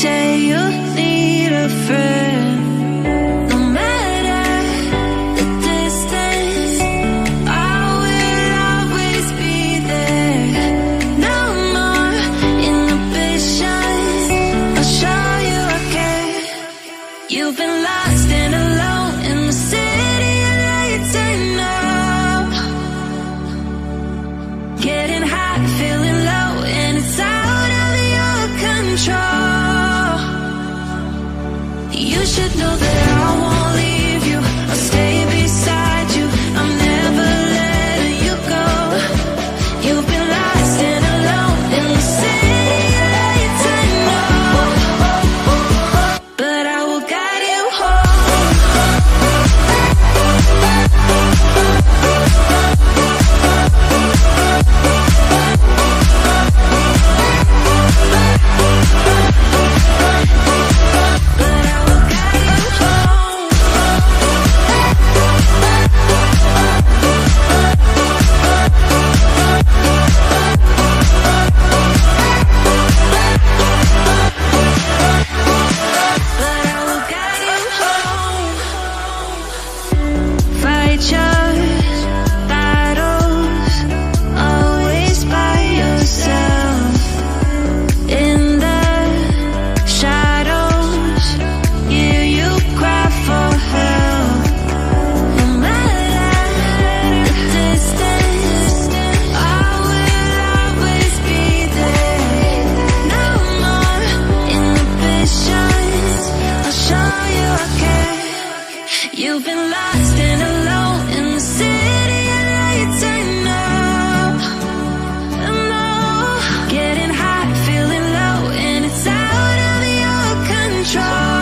say you need a friend. No matter the distance, I will always be there. No more inhibitions, I'll show you I care. You've been lost and alone in the city of lights I know. Getting hot, feeling low, and it's out of your control. You should know that I won't leave you. I'll stay beside you. I'm never letting you go. You've been lost and alone in the city of lights I know. But I will guide you home. But I will guide you home. But I will guide you home. Fight your battles, always by yourself. In the shadows, hear you cry for help. No matter the distance, I will always be there. No more inhibitions, I'll show you I care. You've been lost and alone in the city of lights I know. I know. Getting hot, feeling low, and it's out of your control.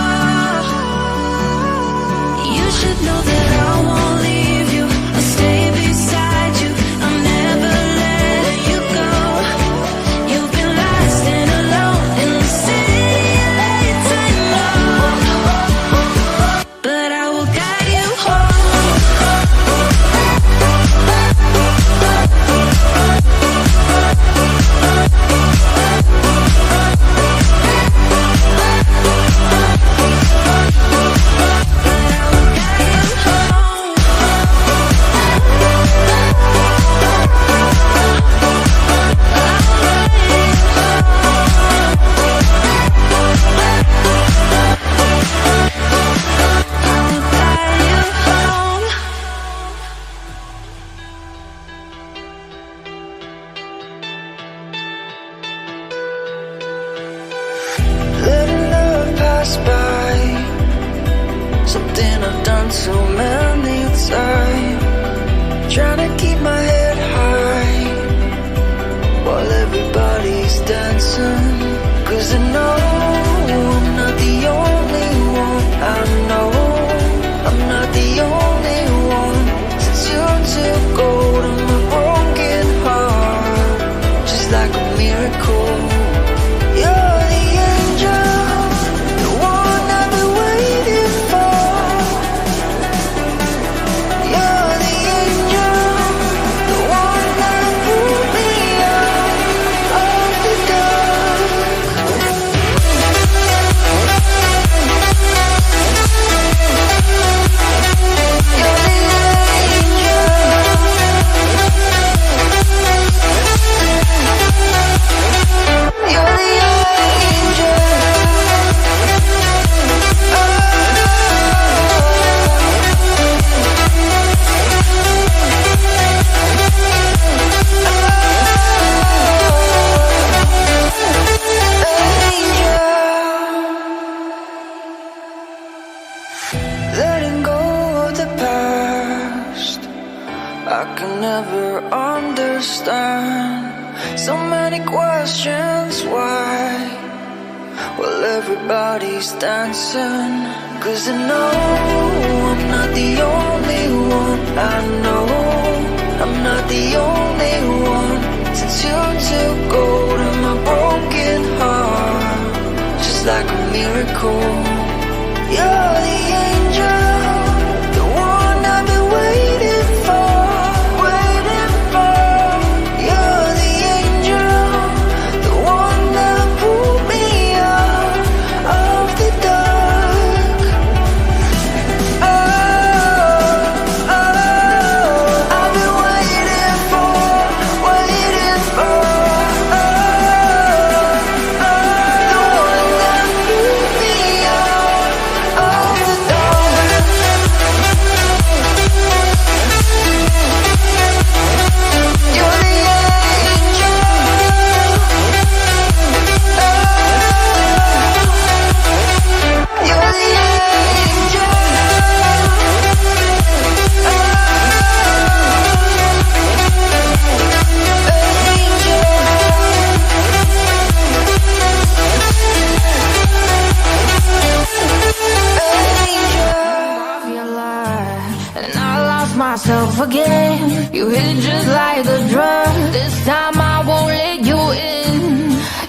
You should know that I won't leave you. I'll stay beside you. I'm never letting you go. You've been lost and alone in the city of lights I know. But I will guide you home. Letting love pass by, something I've done too many times. Trying to keep my head high while everybody's dancing. 'Cause I know I'm not the only one. I know I'm not the only one. Since you took hold of my broken heart, just like a miracle. You're the angel, the one I've been waiting for. You're the angel, the one that pulled me out of the dark. You're the angel. You're the angel. Letting go of the past, I can never understand. So many questions, why? Well, everybody's dancing. 'Cause I know I'm not the only one. I know I'm not the only one. Since you took hold of my broken heart, just like a miracle. You're the angel, the one I've been waiting for, waiting for. You're the angel, the one that pulled me out forget. You hit just like a drug. This time I won't let you in.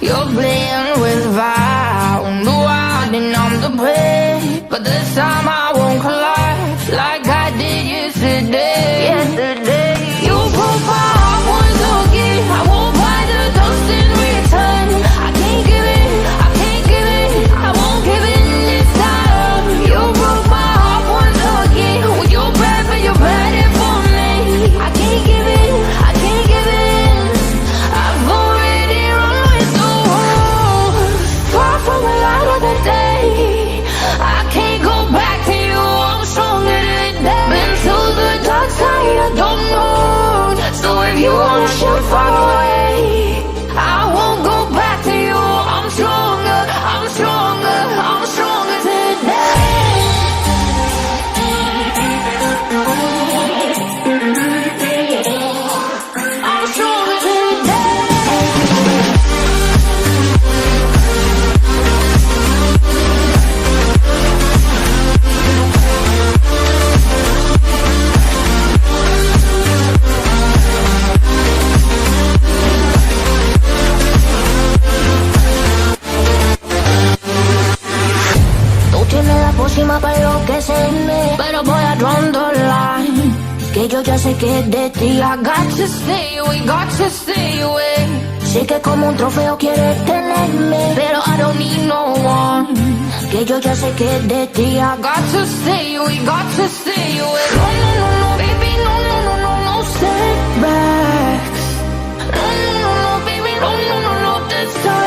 You're playing with fire. No, I didn't, I'm the prey. But this time I won't collapse like I did yesterday. You broke my heart once again. I won't buy the dust in return. I can't give it, I can't give it, I won't give in this time. You broke my heart once again. With your breath and your bad for me. I can't give it, I can't give in. I've already run with the wolves. Far from the light of the day. I can't go back to you, I'm stronger today. Been to the dark side, I don't know. So if you wanna shoot far away, I won't go back to you. I'm stronger, I'm stronger, I'm stronger today. I'm stronger today. Para enloquecerme, pero voy a draw the line. Que yo ya sé que es de ti. I got to stay away, got to stay away. Sé que como un trofeo quieres tenerme, pero I don't need no one. Que yo ya sé que es de ti. I got to stay away, got to stay away. No, no, no, no, baby, no, no, no, no, no setbacks. No, no, no, no, baby, no, no, no, no, this time.